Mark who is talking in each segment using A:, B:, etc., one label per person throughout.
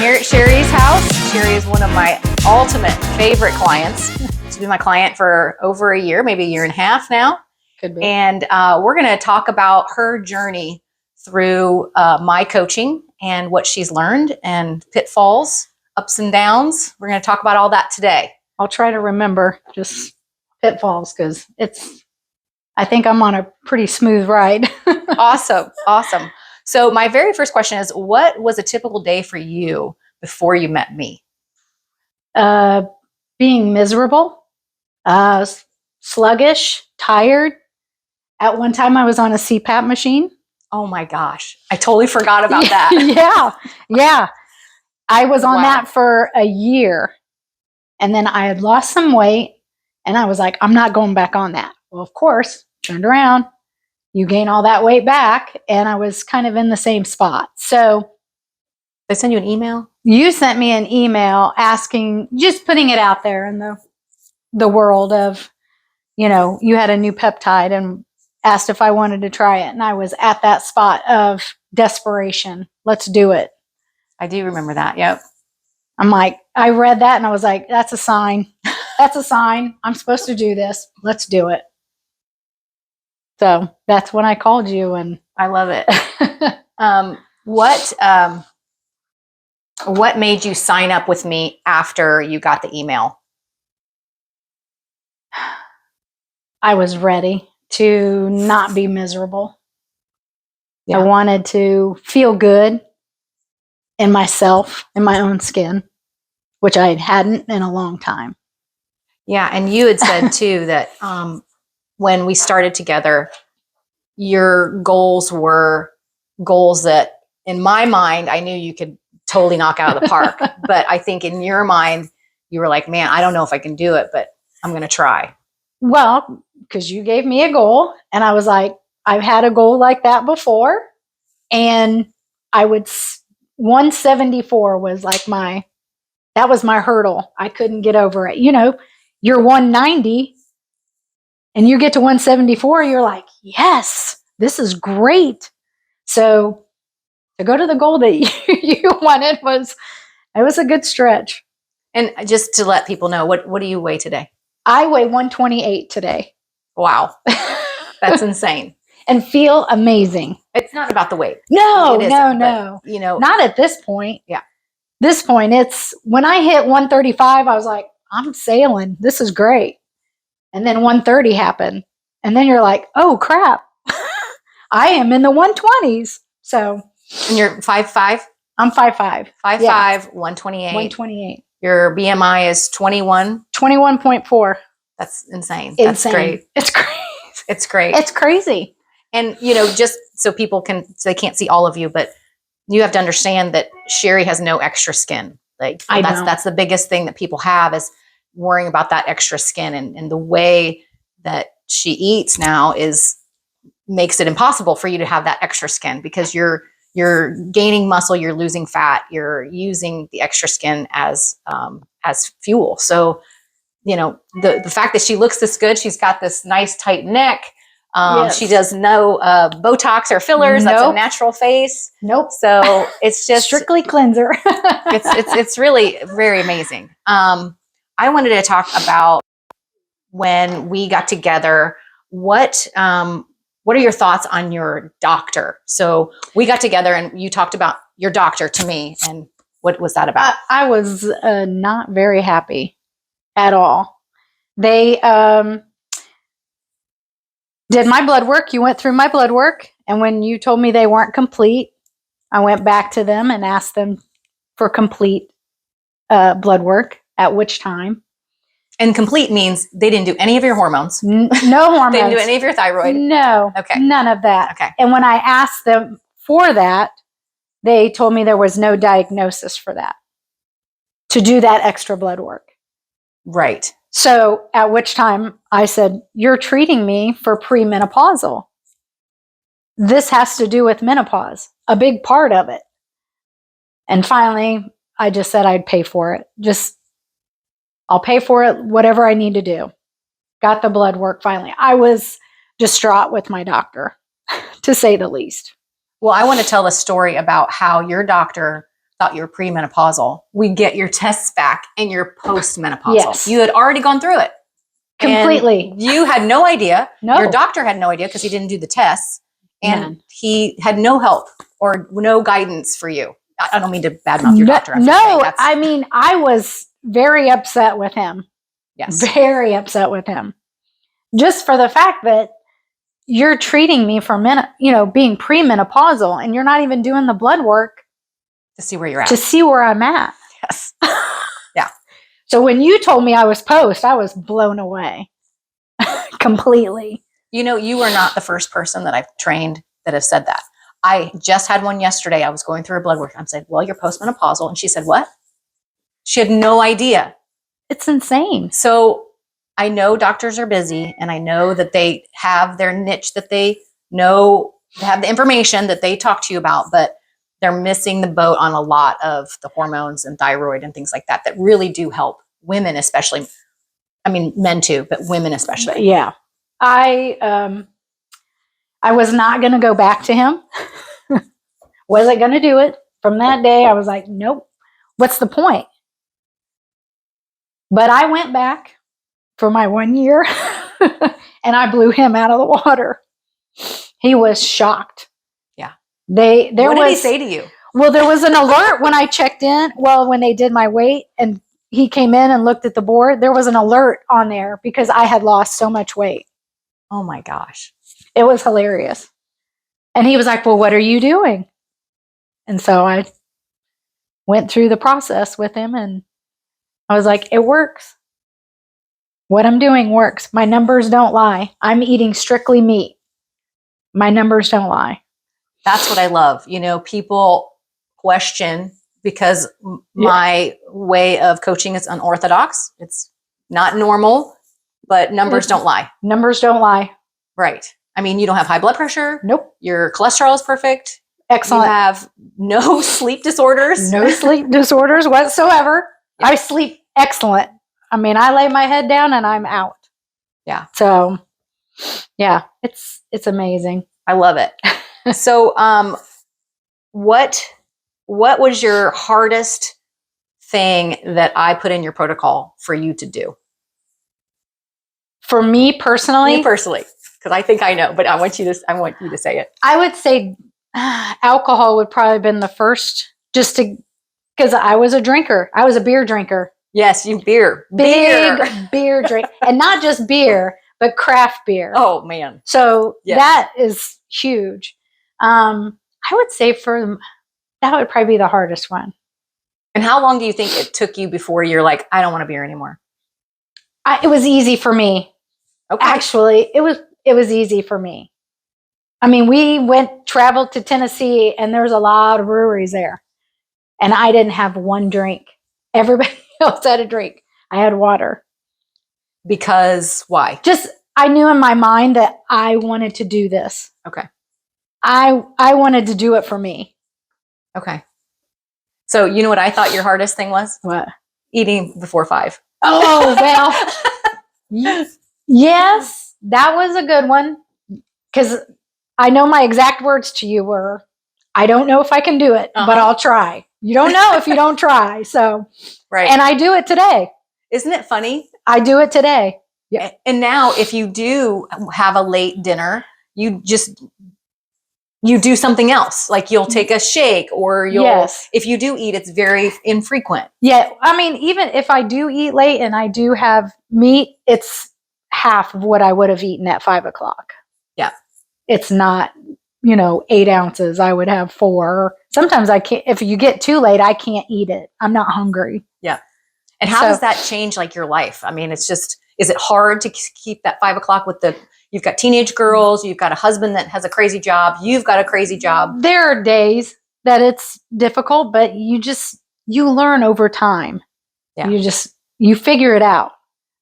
A: here at Sherri's house. Sherri is one of my ultimate favorite clients. She's been my client for over a year, maybe a year and a half now.
B: Could be.
A: And we're going to talk about her journey through my coaching and what she's learned and pitfalls, ups and downs. We're going to talk about all that today.
B: I'll try to remember just pitfalls because I think I'm on a pretty smooth ride.
A: Awesome. So my very first question is, what was a typical day for you before you met me?
B: Being miserable, sluggish, tired. At one time I was on a CPAP machine.
A: Oh my gosh. I totally forgot about that.
B: Yeah. I was on
A: Wow.
B: that for a year. And then I had lost some weight and I was like, I'm not going back on that. Well, of course, turned around, you gain all that weight back. And I was kind of in the same spot. So
A: They send you an email?
B: you sent me an email asking, just putting it out there in the world of, you had a new peptide and asked if I wanted to try it. And I was at that spot of desperation. Let's do it.
A: I do remember that. Yep.
B: I'm like, I read that and I was like, that's a sign. That's a sign. I'm supposed to do this. Let's do it. So that's when I called you. And
A: I love it. What made you sign up with me after you got the email?
B: I was ready to not be miserable.
A: Yeah.
B: I wanted to feel good in myself, in my own skin, which I hadn't in a long time.
A: Yeah. And you had said too that when we started together, your goals were goals that in my mind, I knew you could totally knock out of the park. But I think in your mind, you were like, man, I don't know if I can do it, but I'm going to try.
B: Well, because you gave me a goal and I was like, I've had a goal like that before. And 174 was like that was my hurdle. I couldn't get over it. You're 190 and you get to 174, you're like, yes, this is great. So to go to the goal that you wanted was a good stretch.
A: And just to let people know, what do you weigh today?
B: I weigh 128 today.
A: Wow. That's insane.
B: And feel amazing.
A: It's not about the weight.
B: No.
A: But,
B: not at this point.
A: Yeah.
B: This point, it's when I hit 135, I was like, I'm sailing. This is great. And then 130 happened. And then you're like, oh crap. I am in the 120s. So.
A: And you're 5'5"?
B: I'm 5'5".
A: 5'5",
B: Yeah.
A: 128.
B: 128.
A: Your BMI is 21.
B: 21.4.
A: That's insane.
B: Insane.
A: That's great.
B: It's crazy.
A: It's great.
B: It's crazy.
A: And, just so people they can't see all of you, but you have to understand that Sherri has no extra skin. Like that's the biggest thing that people have is worrying about that extra skin. And the way that she eats now makes it impossible for you to have that extra skin because you're gaining muscle, you're losing fat, you're using the extra skin as fuel. So, the fact that she looks this good, she's got this nice tight neck.
B: Yes.
A: She does no Botox or fillers.
B: Nope.
A: That's a natural face.
B: Nope.
A: So it's just
B: strictly cleanser.
A: it's really very amazing. I wanted to talk about when we got together. What are your thoughts on your doctor? So we got together and you talked about your doctor to me, and what was that about?
B: I was not very happy at all. They did my blood work. You went through my blood work. And when you told me they weren't complete, I went back to them and asked them for complete blood work, at which time.
A: And complete means they didn't do any of your hormones.
B: No hormones.
A: They didn't do any of your thyroid.
B: No.
A: Okay.
B: None of that.
A: Okay.
B: And when I asked them for that, they told me there was no diagnosis for that, to do that extra blood work.
A: Right.
B: So at which time I said, you're treating me for premenopausal. This has to do with menopause, a big part of it. And finally, I just said I'd pay for it. I'll pay for it, whatever I need to do. Got the blood work finally. I was distraught with my doctor, to say the least.
A: Well, I want to tell a story about how your doctor thought you were premenopausal. We get your tests back and you're postmenopausal.
B: Yes.
A: You had already gone through it.
B: Completely.
A: And you had no idea.
B: No.
A: Your doctor had no idea because he didn't do the tests. And
B: None.
A: he had no help or no guidance for you. I don't mean to badmouth your doctor.
B: I mean, I was very upset with him.
A: Yes.
B: Very upset with him. Just for the fact that you're treating me for being premenopausal, and you're not even doing the blood work
A: to see where you're at.
B: To see where I'm at.
A: Yes. Yeah.
B: So when you told me I was post, I was blown away. Completely.
A: You know, you are not the first person that I've trained that has said that. I just had one yesterday. I was going through her blood work. I said, well, you're postmenopausal. And she said, what? She had no idea.
B: It's insane.
A: So I know doctors are busy, and I know that they have their niche that they know, they have the information that they talk to you about, but they're missing the boat on a lot of the hormones and thyroid and things like that really do help women, especially. I mean, men too, but women especially.
B: Yeah. I was not going to go back to him. Wasn't going to do it. From that day, I was like, nope. What's the point? But I went back for my 1 year and I blew him out of the water. He was shocked.
A: Yeah.
B: What
A: did he say to you?
B: Well, there was an alert when I checked in. Well, when they did my weight and he came in and looked at the board, there was an alert on there because I had lost so much weight.
A: Oh my gosh.
B: It was hilarious. And he was like, well, what are you doing? And so I went through the process with him, and I was like, it works. What I'm doing works. My numbers don't lie. I'm eating strictly meat. My numbers don't lie.
A: That's what I love. You know, people question because my way of coaching is unorthodox. It's not normal, but numbers don't lie.
B: Numbers don't lie.
A: Right. I mean, you don't have high blood pressure.
B: Nope.
A: Your cholesterol is perfect.
B: Excellent.
A: You have no sleep disorders.
B: No sleep disorders whatsoever. Yeah. I sleep excellent. I mean, I lay my head down and I'm out.
A: Yeah.
B: So, yeah, it's amazing.
A: I love it. So, what was your hardest thing that I put in your protocol for you to do?
B: For me personally?
A: You personally, because I think I know, but I want you to say it.
B: I would say alcohol would probably have been the first, because I was a drinker. I was a beer drinker.
A: Yes, you
B: Big beer drink. And not just beer, but craft beer.
A: Oh, man.
B: So that is huge. I would say that would probably be the hardest one.
A: And how long do you think it took you before you're like, I don't want a beer anymore?
B: It was easy for me. Okay. Actually, it was easy for me. I mean, we traveled to Tennessee, and there's a lot of breweries there. And I didn't have one drink. Everybody else had a drink. I had water.
A: Because why?
B: Just, I knew in my mind that I wanted to do this.
A: Okay.
B: I wanted to do it for me.
A: Okay. So you know what I thought your hardest thing was?
B: What?
A: Eating before 5.
B: Oh, well. Yes, that was a good one. Because I know my exact words to you were, I don't know if I can do it, but I'll try. You don't know if you don't try. So,
A: right.
B: And I do it today.
A: Isn't it funny?
B: I do it today. Yeah.
A: And now if you do have a late dinner, you do something else. Like you'll take a shake or if you do eat, it's very infrequent. Yeah.
B: I mean, even if I do eat late and I do have meat, it's half of what I would have eaten at 5 o'clock.
A: Yeah.
B: It's not, 8 ounces. I would have 4. Sometimes I can't, if you get too late, I can't eat it. I'm not hungry.
A: Yeah. And how does that change like your life? I mean, it's just, is it hard to keep that 5 o'clock you've got teenage girls, you've got a husband that has a crazy job, you've got a crazy job.
B: There are days that it's difficult, but you learn over time. Yeah. You figure it out.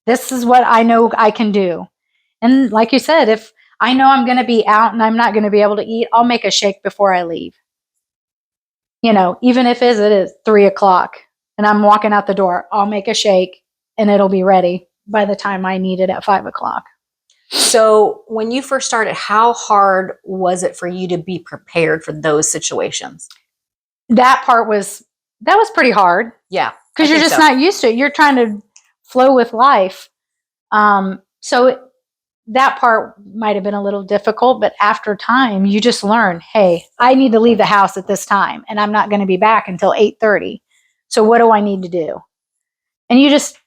B: This is what I know I can do. And like you said, if I know I'm going to be out and I'm not going to be able to eat, I'll make a shake before I leave. Even if it is 3 o'clock and I'm walking out the door, I'll make a shake and it'll be ready by the time I need it at 5 o'clock.
A: So when you first started, how hard was it for you to be prepared for those situations?
B: That part was that was pretty hard.
A: Yeah.
B: Because you're just not used to it. You're trying to flow with life. That part might have been a little difficult, but after time, you just learn, hey, I need to leave the house at this time, and I'm not going to be back until 8:30. So what do I need to do? And you just,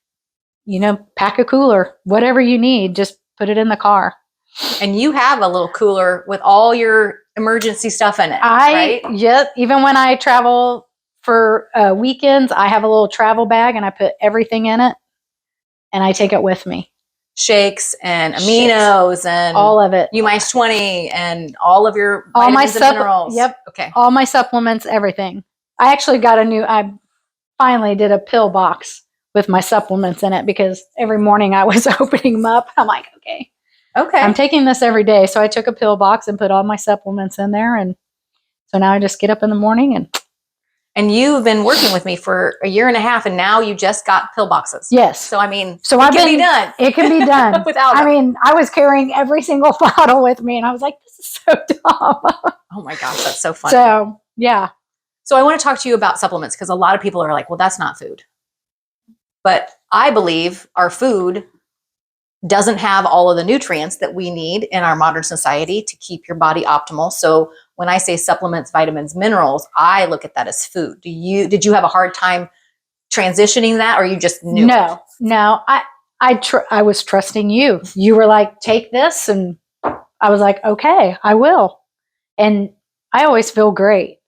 B: pack a cooler, whatever you need, just put it in the car.
A: And you have a little cooler with all your emergency stuff in it, right?
B: Yep. Even when I travel for weekends, I have a little travel bag and I put everything in it and I take it with me.
A: Shakes and aminos and
B: all of it.
A: U-20 and all of your vitamins and minerals.
B: Yep.
A: Okay.
B: All my supplements, everything. I actually I finally did a pill box with my supplements in it because every morning I was opening them up. I'm like, okay, I'm taking this every day. So I took a pill box and put all my supplements in there. And so now I just get up in the morning
A: and you've been working with me for a year and a half, and now you just got pill boxes.
B: Yes.
A: So, I mean,
B: it can be done. It can be done.
A: Without them.
B: I mean, I was carrying every single bottle with me, and I was like, this is so dumb.
A: Oh, my gosh, that's so funny.
B: So, yeah.
A: So I want to talk to you about supplements because a lot of people are like, well, that's not food. But I believe our food doesn't have all of the nutrients that we need in our modern society to keep your body optimal. So when I say supplements, vitamins, minerals, I look at that as food. Did you have a hard time transitioning that, or you just knew?
B: No. I was trusting you. You were like, take this, and I was like, okay, I will. And I always feel great.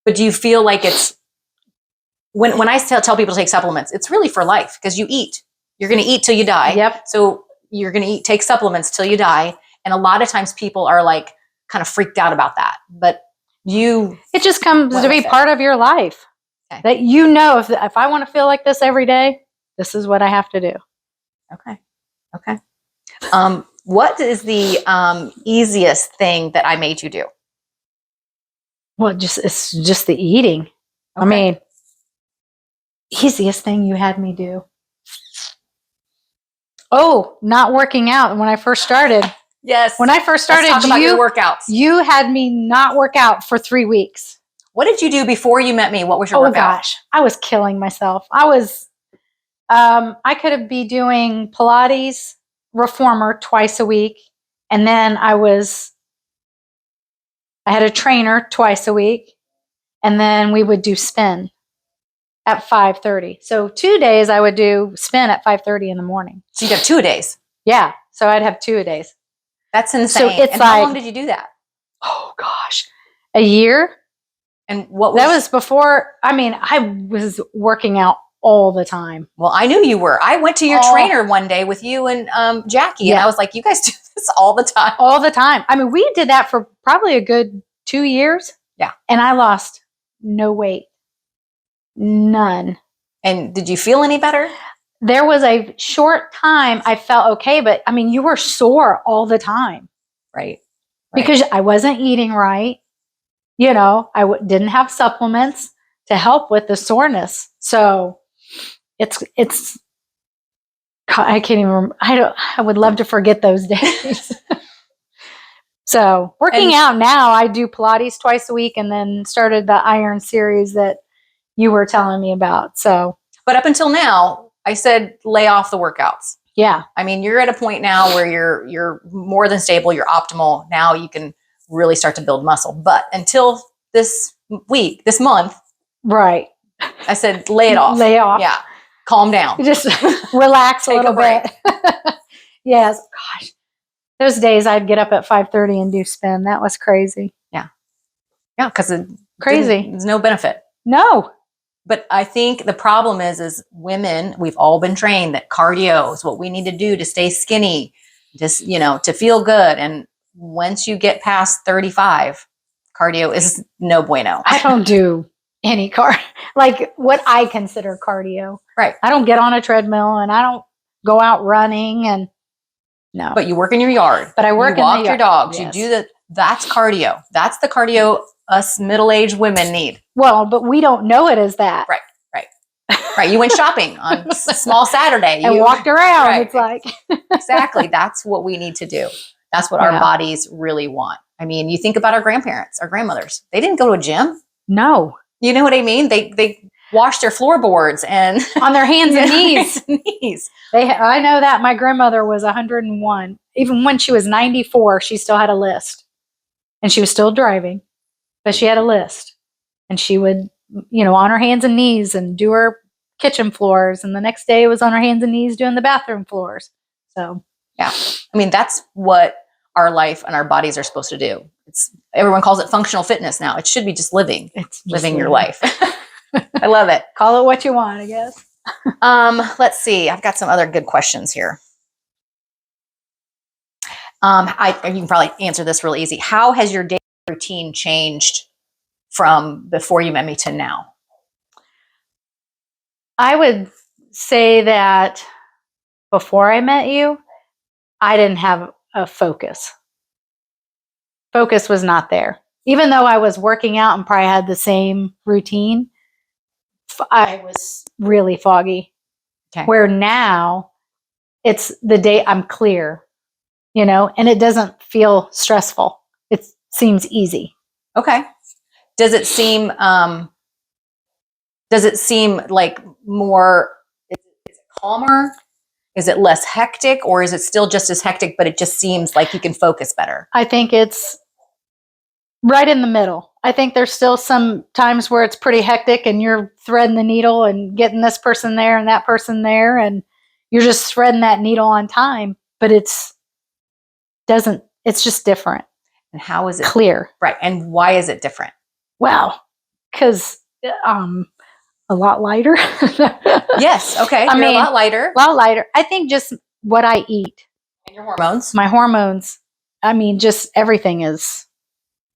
A: But do you feel like it's when I tell people to take supplements, it's really for life because you eat. You're going to eat till you die.
B: Yep.
A: So you're going to take supplements till you die. And a lot of times people are like kind of freaked out about that. But
B: it just comes to be part of your life.
A: Okay.
B: That if I want to feel like this every day, this is what I have to do.
A: Okay. What is the easiest thing that I made you do?
B: Well, it's just the eating. Okay. I mean, easiest thing you had me do. Oh, not working out when I first started.
A: Yes.
B: When I first started,
A: let's talk about your workouts.
B: You had me not work out for 3 weeks.
A: What did you do before you met me? What was your workout?
B: Oh gosh, I was killing myself. I could have been doing Pilates, reformer twice a week. And then I had a trainer twice a week. And then we would do spin at 5:30. So 2 days I would do spin at 5:30 in the morning.
A: So you'd have 2 days.
B: Yeah. So I'd have 2 days.
A: That's insane.
B: So
A: and how long did you do that?
B: Oh gosh, a year.
A: And what
B: that was before? I mean, I was working out all the time.
A: Well, I knew you were. I went to your trainer one day with you and Jackie, and I was like, you guys do this all the time.
B: All the time. I mean, we did that for probably a good 2 years.
A: Yeah.
B: And I lost no weight. None.
A: And did you feel any better?
B: There was a short time I felt okay, but I mean, you were sore all the time.
A: Right.
B: Because I wasn't eating right. I didn't have supplements to help with the soreness. So it's, I can't even remember. I would love to forget those days. So working out now, I do Pilates twice a week and then started the Iron series that you were telling me about. So,
A: but up until now, I said, lay off the workouts.
B: Yeah.
A: I mean, you're at a point now where you're more than stable. You're optimal. Now you can really start to build muscle. But until this month,
B: right.
A: I said, lay it off.
B: Lay off.
A: Yeah. Calm down.
B: Just relax a little bit. Yes. Gosh. Those days I'd get up at 5:30 and do spin. That was crazy.
A: Yeah. Yeah. Because
B: crazy.
A: There's no benefit.
B: No.
A: But I think the problem is women, we've all been trained that cardio is what we need to do to stay skinny, just, to feel good. And once you get past 35, cardio is no bueno.
B: I don't do any like what I consider cardio.
A: Right.
B: I don't get on a treadmill and I don't go out running and no.
A: But you work in your yard.
B: But I work in the yard.
A: You walk your dogs.
B: Yes.
A: You do that's cardio. That's the cardio us middle-aged women need.
B: Well, but we don't know it as that.
A: Right. Right. You went shopping on small Saturday.
B: And walked around. Right. It's like.
A: Exactly. That's what we need to do. That's what our bodies really want. I mean, you think about our grandparents, our grandmothers. They didn't go to a gym.
B: No.
A: You know what I mean? They wash their floorboards and
B: on their hands and knees.
A: knees.
B: I know that my grandmother was 101. Even when she was 94, she still had a list. And she was still driving, but she had a list. And she would, on her hands and knees and do her kitchen floors. And the next day it was on her hands and knees doing the bathroom floors. So,
A: yeah. I mean, that's what our life and our bodies are supposed to do. Everyone calls it functional fitness now. It should be just living. It's just living your life. I love it.
B: Call it what you want, I guess.
A: Let's see. I've got some other good questions here. You can probably answer this real easy. How has your daily routine changed from before you met me to now?
B: I would say that before I met you, I didn't have a focus. Focus was not there. Even though I was working out and probably had the same routine, I was really foggy. Okay. Where now it's the day I'm clear, and it doesn't feel stressful. It seems easy.
A: Okay. Does it seem like more, is it calmer? Is it less hectic, or is it still just as hectic, but it just seems like you can focus better?
B: I think it's right in the middle. I think there's still some times where it's pretty hectic and you're threading the needle and getting this person there and that person there, and you're just threading that needle on time, but it's just different.
A: And how is it
B: clear?
A: Right. And why is it different?
B: Well, because a lot lighter.
A: Yes. Okay. You're a lot lighter.
B: A lot lighter. I think just what I eat.
A: And your hormones.
B: My hormones. Just everything is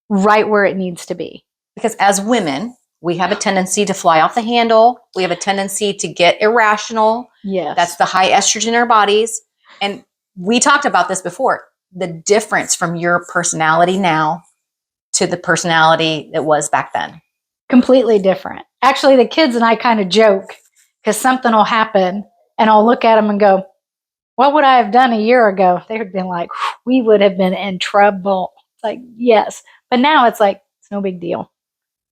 B: right where it needs to be.
A: Because as women, we have a tendency to fly off the handle. We have a tendency to get irrational.
B: Yes.
A: That's the high estrogen in our bodies. And we talked about this before. The difference from your personality now to the personality that was back then.
B: Completely different. Actually, the kids and I kind of joke because something will happen and I'll look at them and go, what would I have done a year ago? They would have been like, we would have been in trouble. It's like, yes. But now it's like, it's no big deal.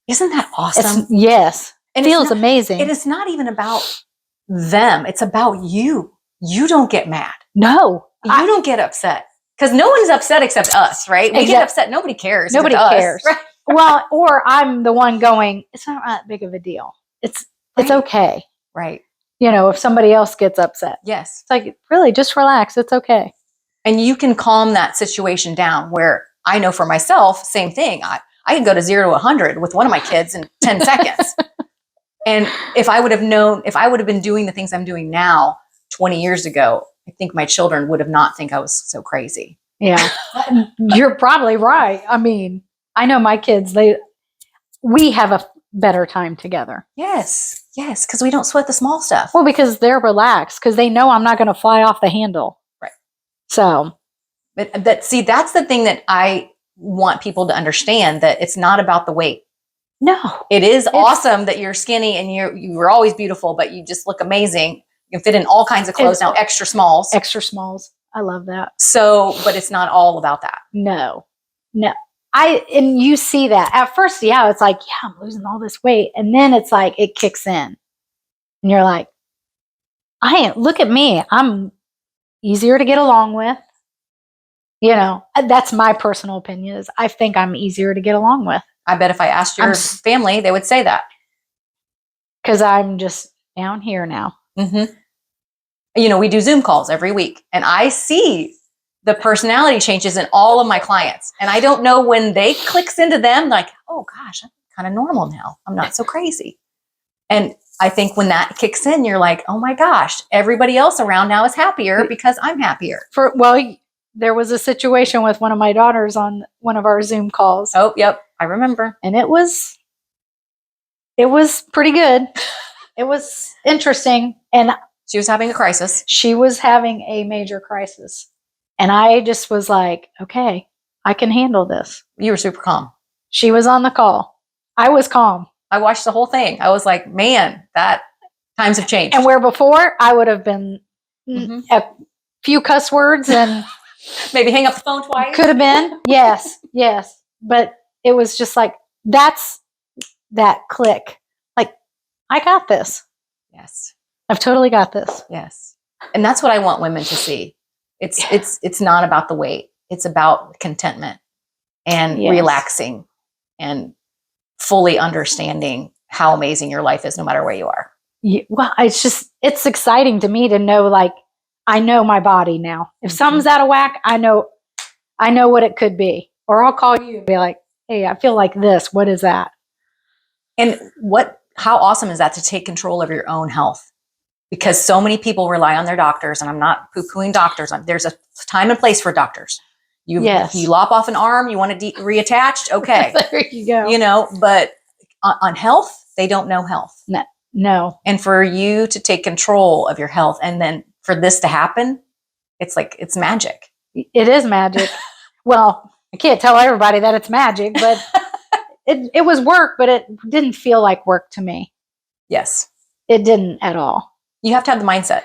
A: Isn't that awesome?
B: Yes. It feels amazing.
A: It is not even about them. It's about you. You don't get mad.
B: No.
A: You don't get upset. Because no one's upset except us, right? We get upset. Nobody cares.
B: Nobody cares. Us, right? Well, or I'm the one going, it's not that big of a deal. It's okay.
A: Right.
B: If somebody else gets upset.
A: Yes.
B: It's like, really, just relax. It's okay.
A: And you can calm that situation down where I know for myself, same thing. I can go to 0 to 100 with one of my kids in 10 seconds. And if I would have been doing the things I'm doing now 20 years ago, I think my children would have not think I was so crazy.
B: Yeah. You're probably right. I know my kids, we have a better time together.
A: Yes. Yes. Because we don't sweat the small stuff.
B: Well, because they're relaxed, because they know I'm not going to fly off the handle.
A: Right.
B: So.
A: But that's the thing that I want people to understand, that it's not about the weight.
B: No.
A: It is awesome that you're skinny and you were always beautiful, but you just look amazing. You can fit in all kinds of clothes now, extra smalls.
B: Extra smalls. I love that.
A: So, but it's not all about that.
B: No. And you see that at first, yeah, it's like, yeah, I'm losing all this weight. And then it's like, it kicks in and you're like, look at me. I'm easier to get along with. That's my personal opinion, is I think I'm easier to get along with.
A: I bet if I asked your family, they would say that.
B: Because I'm just down here now.
A: Mm-hmm. We do Zoom calls every week, and I see the personality changes in all of my clients. And I don't know when they clicks into them, like, oh gosh, I'm kind of normal now. I'm not so crazy. And I think when that kicks in, you're like, oh my gosh, everybody else around now is happier because I'm happier.
B: There was a situation with one of my daughters on one of our Zoom calls.
A: Oh, yep. I remember.
B: And it was pretty good. It was interesting. And
A: she was having a crisis.
B: She was having a major crisis. And I just was like, okay, I can handle this.
A: You were super calm.
B: She was on the call. I was calm.
A: I watched the whole thing. I was like, man, that times have changed.
B: And where before I would have been a few cuss words and
A: maybe hang up the phone twice.
B: Could have been. Yes. But it was just like, that's that click. Like, I got this.
A: Yes.
B: I've totally got this.
A: Yes. And that's what I want women to see. It's not about the weight. It's about contentment and relaxing and fully understanding how amazing your life is no matter where you are.
B: Yeah, well, it's exciting to me to know, like, I know my body now. If something's out of whack, I know what it could be. Or I'll call you and be like, hey, I feel like this. What is that?
A: And how awesome is that to take control of your own health? Because so many people rely on their doctors, and I'm not poo-pooing doctors. There's a time and place for doctors. You lop off an arm, you want to reattached, okay.
B: There you go.
A: But on health, they don't know health.
B: No.
A: And for you to take control of your health and then for this to happen, it's magic.
B: It is magic. Well, I can't tell everybody that it's magic, but it was work, but it didn't feel like work to me.
A: Yes.
B: It didn't at all.
A: You have to have the mindset.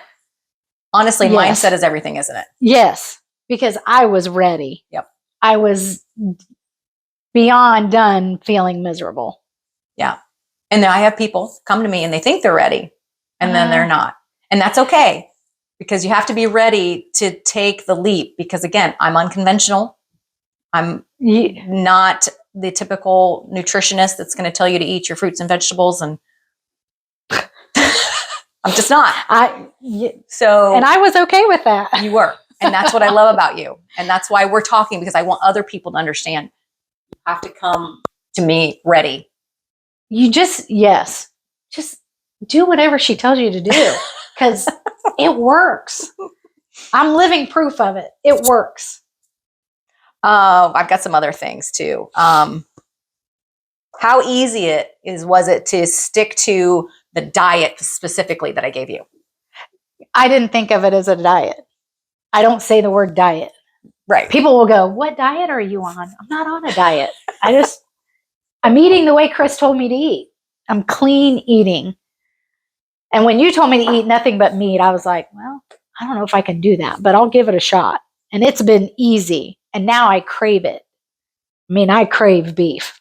A: Honestly, mindset is everything, isn't it?
B: Yes, because I was ready.
A: Yep.
B: I was beyond done feeling miserable.
A: Yeah. And then I have people come to me and they think they're ready and then they're not. And that's okay, because you have to be ready to take the leap, because again, I'm unconventional. I'm not the typical nutritionist that's going to tell you to eat your fruits and vegetables, and I'm just not.
B: And I was okay with that.
A: You were. And that's what I love about you. And that's why we're talking, because I want other people to understand. You have to come to me ready.
B: You just do whatever she tells you to do, because it works. I'm living proof of it. It works.
A: I've got some other things too. How easy was it to stick to the diet specifically that I gave you?
B: I didn't think of it as a diet. I don't say the word diet.
A: Right.
B: People will go, what diet are you on? I'm not on a diet. I'm eating the way Chris told me to eat. I'm clean eating. And when you told me to eat nothing but meat, I was like, well, I don't know if I can do that, but I'll give it a shot. And it's been easy. And now I crave it. I mean, I crave beef.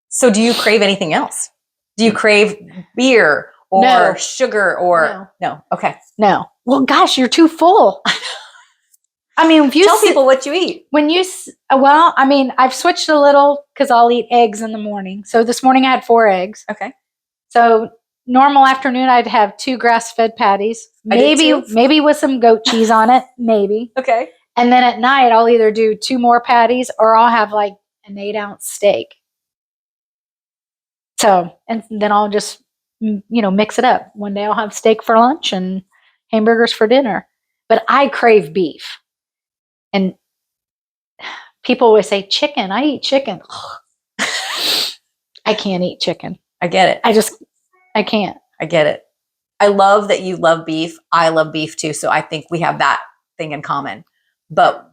A: So do you crave anything else? Do you crave beer or sugar or no? Okay.
B: No. Well, gosh, you're too full. I mean, if you
A: tell people what you eat.
B: I've switched a little because I'll eat eggs in the morning. So this morning I had 4 eggs.
A: Okay.
B: So normal afternoon I'd have 2 grass-fed patties, maybe with some goat cheese on it, maybe.
A: Okay.
B: And then at night I'll either do 2 more patties or I'll have like an 8-ounce steak. So, and then I'll just mix it up. One day I'll have steak for lunch and hamburgers for dinner. But I crave beef. And people always say chicken. I eat chicken. I can't eat chicken.
A: I get it.
B: I can't.
A: I get it. I love that you love beef. I love beef too. So I think we have that thing in common. But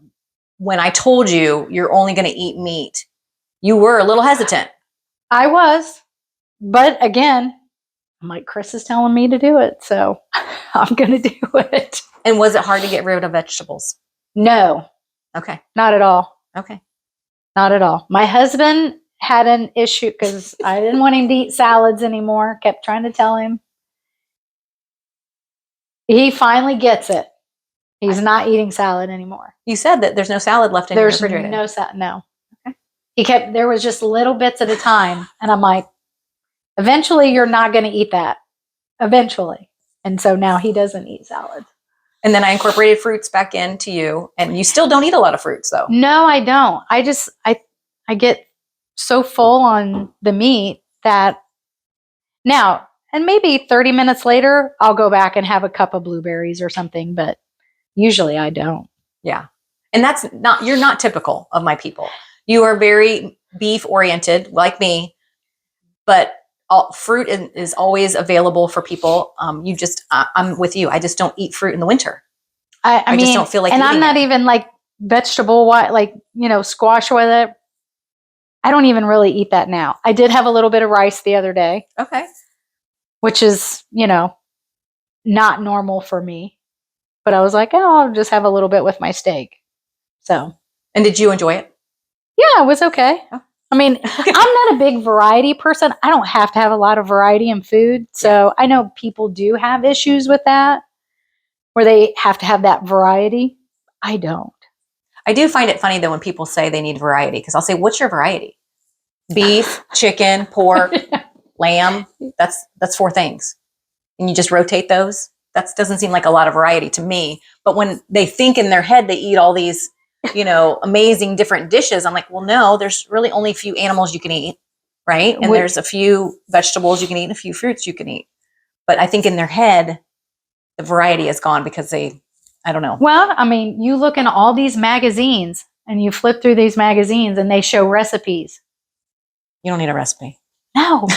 A: when I told you you're only going to eat meat, you were a little hesitant.
B: I was. But again, I'm like, Chris is telling me to do it. So I'm going to do it.
A: And was it hard to get rid of vegetables?
B: No.
A: Okay.
B: Not at all.
A: Okay.
B: Not at all. My husband had an issue because I didn't want him to eat salads anymore. Kept trying to tell him. He finally gets it. He's not eating salad anymore.
A: You said that there's no salad left in your refrigerator.
B: There's no salad. No. Okay. There was just little bits at a time. And I'm like, eventually you're not going to eat that. Eventually. And so now he doesn't eat salad.
A: And then I incorporated fruits back into you. And you still don't eat a lot of fruits though.
B: No, I don't. I get so full on the meat that now, and maybe 30 minutes later, I'll go back and have a cup of blueberries or something, but usually I don't.
A: Yeah. And you're not typical of my people. You are very beef oriented like me, but fruit is always available for people. I'm with you. I just don't eat fruit in the winter. I just don't feel like
B: and I'm not even like vegetable, squash with it. I don't even really eat that now. I did have a little bit of rice the other day.
A: Okay.
B: Which is, not normal for me. But I was like, I'll just have a little bit with my steak. So.
A: And did you enjoy it?
B: Yeah, it was okay.
A: Oh.
B: I mean, I'm not a big variety person. I don't have to have a lot of variety in food. So I know people do have issues with that, where they have to have that variety. I don't.
A: I do find it funny though when people say they need variety, because I'll say, what's your variety? Beef, chicken, pork, lamb. That's 4 things. And you just rotate those. That doesn't seem like a lot of variety to me. But when they think in their head they eat all these, amazing different dishes, I'm like, well, no, there's really only a few animals you can eat, right? And there's a few vegetables you can eat and a few fruits you can eat. But I think in their head, the variety is gone because I don't know.
B: Well, I mean, you look in all these magazines and you flip through these magazines and they show recipes.
A: You don't need a recipe.
B: No.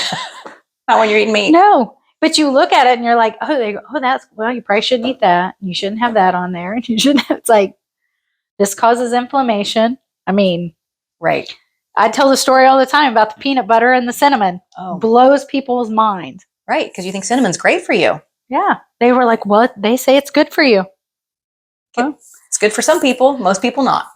A: Not when you're eating meat.
B: No. But you look at it and you're like, you probably shouldn't eat that. You shouldn't have that on there. You shouldn't have, it's like, this causes inflammation. I mean,
A: right.
B: I tell the story all the time about the peanut butter and the cinnamon.
A: Oh.
B: Blows people's minds.
A: Right, because you think cinnamon's great for you.
B: Yeah. They were like, well, they say it's good for you.
A: Well, it's good for some people, most people not.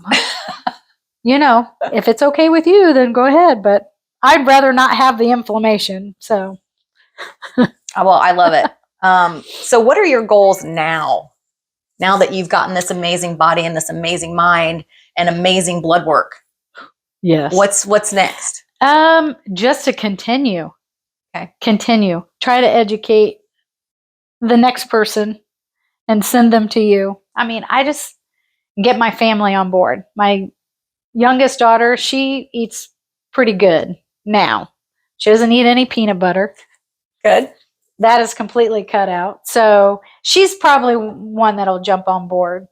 B: If it's okay with you, then go ahead. But I'd rather not have the inflammation. So.
A: Well, I love it. So what are your goals now? Now that you've gotten this amazing body and this amazing mind and amazing blood work?
B: Yes.
A: What's next?
B: Just to continue.
A: Okay.
B: Continue. Try to educate the next person and send them to you. I mean, I just get my family on board. My youngest daughter, she eats pretty good now. She doesn't eat any peanut butter.
A: Good.
B: That is completely cut out. So she's probably one that'll jump on board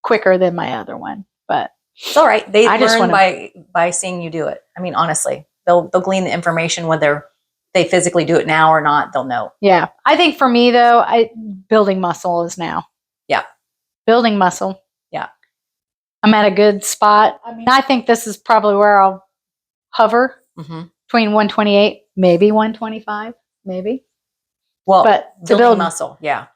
B: quicker than my other one. But
A: it's all right. They learn by seeing you do it. I mean, honestly, they'll glean the information whether they physically do it now or not. They'll know.
B: Yeah. I think for me though, building muscle is now.
A: Yeah.
B: Building muscle.
A: Yeah.
B: I'm at a good spot. I mean, I think this is probably where I'll hover between 128, maybe 125, maybe.
A: Well,
B: but
A: to build muscle. Yeah.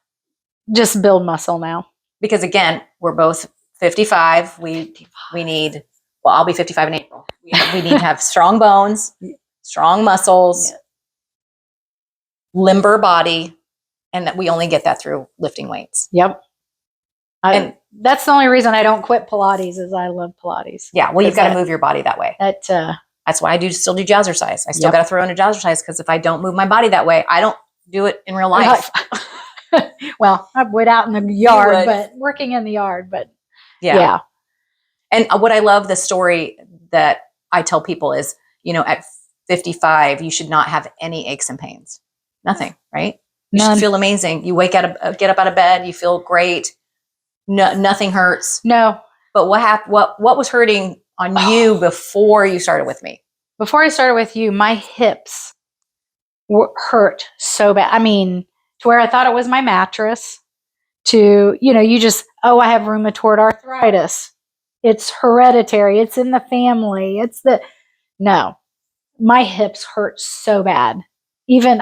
B: Just build muscle now.
A: Because again, we're both 55. We need, well, I'll be 55 in April. We need to have strong bones, strong muscles, limber body, and that we only get that through lifting weights.
B: Yep. And that's the only reason I don't quit Pilates is I love Pilates.
A: Yeah. Well, you've got to move your body that way.
B: That's
A: why I still do jazzercise. I still got to throw in a jazzercise because if I don't move my body that way, I don't do it in real life.
B: Well, I would out in the yard, but working in the yard, but yeah.
A: And what I love, the story that I tell people is, at 55, you should not have any aches and pains. Nothing, right? You should feel amazing. You get up out of bed, you feel great. No, nothing hurts.
B: No.
A: But what was hurting on you before you started with me?
B: Before I started with you, my hips hurt so bad. I mean, to where I thought it was my mattress, to, I have rheumatoid arthritis. It's hereditary. It's in the family. No, my hips hurt so bad. Even,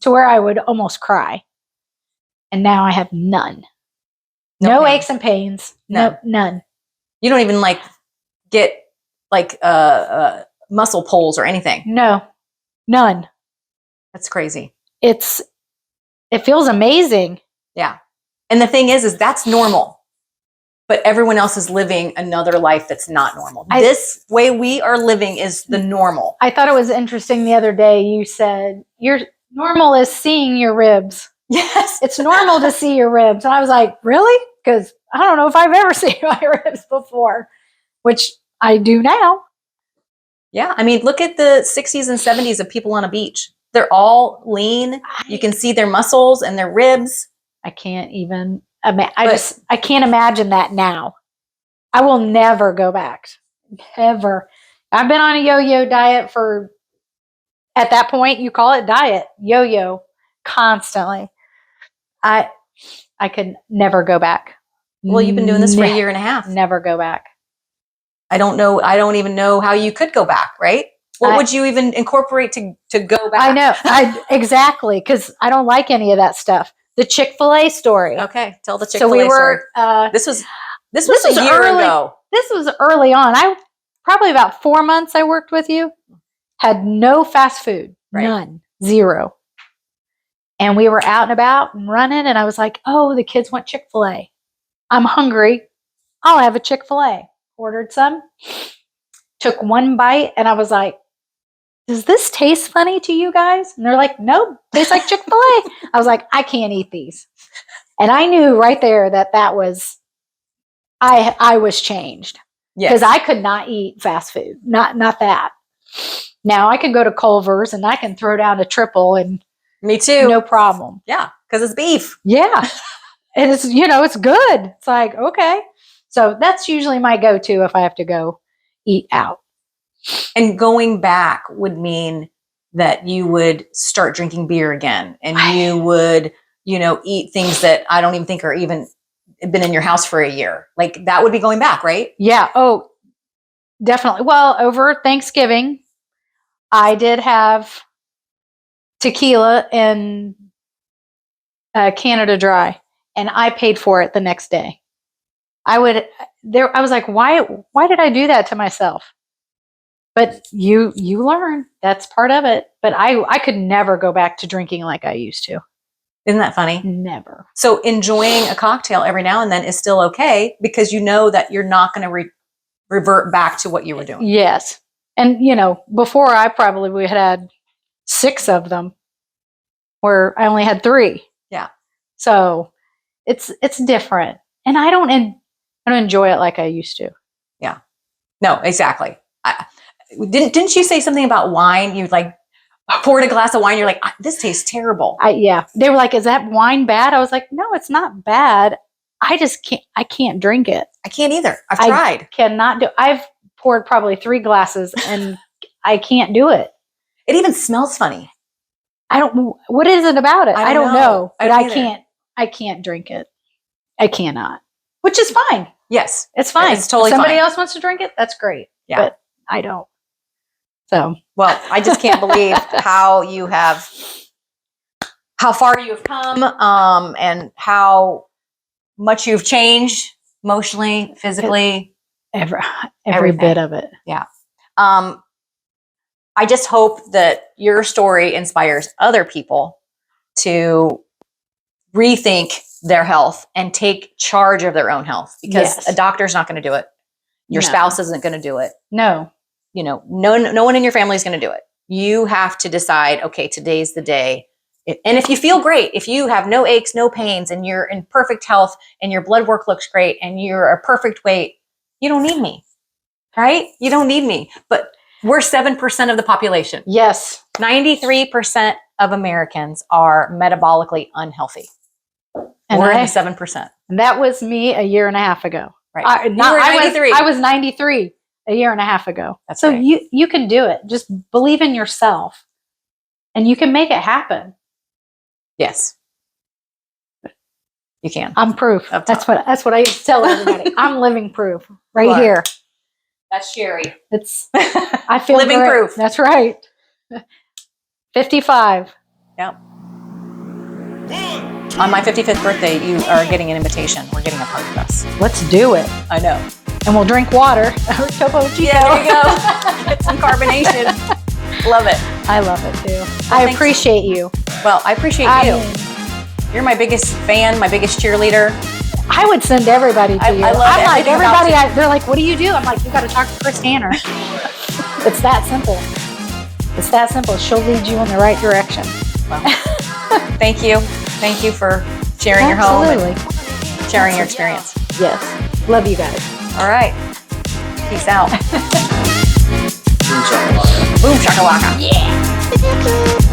B: to where I would almost cry. And now I have none. No aches and pains. No, none.
A: You don't even get muscle pulls or anything.
B: No, none.
A: That's crazy.
B: It feels amazing.
A: Yeah. And the thing is that's normal. But everyone else is living another life that's not normal. This way we are living is the normal. I thought
B: it was interesting the other day. You said your normal is seeing your ribs.
A: Yes.
B: It's normal to see your ribs. And I was like, really? Because I don't know if I've ever seen my ribs before, which I do now.
A: Yeah. Look at the 60s and 70s of people on a beach. They're all lean. You can see their muscles and their ribs.
B: I can't even. I can't imagine that now. I will never go back. Never. I've been on a yo-yo diet for, at that point, you call it diet, yo-yo, constantly. I could never go back.
A: Well, you've been doing this for a year and a half.
B: Never go back.
A: I don't know. I don't even know how you could go back, right? What would you even incorporate to go back?
B: I know. Exactly. Because I don't like any of that stuff. The Chick-fil-A story.
A: Okay. Tell the Chick-fil-A story. This was a year ago.
B: This was early on. Probably about 4 months I worked with you. had no fast food,
A: Right.
B: none, zero. And we were out and about and running, and I was like, oh, the kids want Chick-fil-A. I'm hungry. I'll have a Chick-fil-A. Ordered some, took one bite, and I was like, does this taste funny to you guys? And they're like, nope, tastes like Chick-fil-A. I was like, I can't eat these. And I knew right there that was, I was changed. Because I could not eat fast food. Not that. Now I can go to Culver's and I can throw down a triple and
A: me too.
B: No problem.
A: Yeah, because it's beef.
B: Yeah. And it's, it's good. It's like, okay. So that's usually my go-to if I have to go eat out.
A: And going back would mean that you would start drinking beer again, and you would, eat things that I don't even think are even been in your house for a year. Like that would be going back, right?
B: Yeah. Oh, definitely. Well, over Thanksgiving, I did have tequila and Canada Dry, and I paid for it the next day. I was like, why did I do that to myself? But you learn. That's part of it. But I could never go back to drinking like I used to.
A: Isn't that funny?
B: Never.
A: So enjoying a cocktail every now and then is still okay because you know that you're not going to revert back to what you were doing.
B: Yes. And, before I probably had 6 of them where I only had 3.
A: Yeah.
B: So it's different. And I don't enjoy it like I used to.
A: Yeah. No, exactly. Didn't you say something about wine? You poured a glass of wine. You're like, this tastes terrible.
B: Yeah. They were like, is that wine bad? I was like, no, it's not bad. I just can't drink it.
A: I can't either. I've tried.
B: I've poured probably 3 glasses and I can't do it.
A: It even smells funny.
B: What is it about it? I don't know. But I can't drink it. I cannot. Which is fine.
A: Yes.
B: It's fine.
A: It's totally
B: if somebody
A: fine.
B: else wants to drink it, that's great.
A: Yeah.
B: But I don't. So.
A: Well, I just can't believe how far you have come, and how much you've changed emotionally, physically.
B: Every bit of it.
A: Yeah. I just hope that your story inspires other people to rethink their health and take charge of their own health, because a doctor's not going to do it. Your spouse isn't going to do it.
B: No.
A: No one in your family is going to do it. You have to decide, okay, today's the day. And if you feel great, if you have no aches, no pains, and you're in perfect health and your blood work looks great and you're a perfect weight, you don't need me, right? You don't need me. But we're 7% of the population.
B: Yes.
A: 93% of Americans are metabolically unhealthy. And we're in the 7%.
B: And that was me a year and a half ago.
A: Right.
B: I was 93 a year and a half ago.
A: That's
B: so
A: right.
B: You can do it. Just believe in yourself and you can make it happen.
A: Yes. You can.
B: I'm proof. That's what I used to tell everybody. I'm living proof right here.
A: That's Sherri.
B: I feel
A: living
B: great.
A: proof.
B: That's right. 55.
A: Yep. On my 55th birthday, you are getting an invitation. We're getting a party bus.
B: Let's do it.
A: I know.
B: And we'll drink water. Topo Chico.
A: Yeah, there you go. Get some carbonation. Love it.
B: I love it too. I appreciate you.
A: Well, I appreciate you. You're my biggest fan, my biggest cheerleader.
B: I would send everybody to you.
A: I love
B: I'm like, everybody,
A: about you.
B: they're like, what do you do? I'm like, you got to talk to Chris Tanner. It's that simple. It's that simple. She'll lead you in the right direction.
A: Well, thank you. Thank you for sharing your home and sharing your experience.
B: Yes. Love you guys.
A: All right. Peace out.
C: Boom shakalaka.
A: Boom shakalaka. Yeah.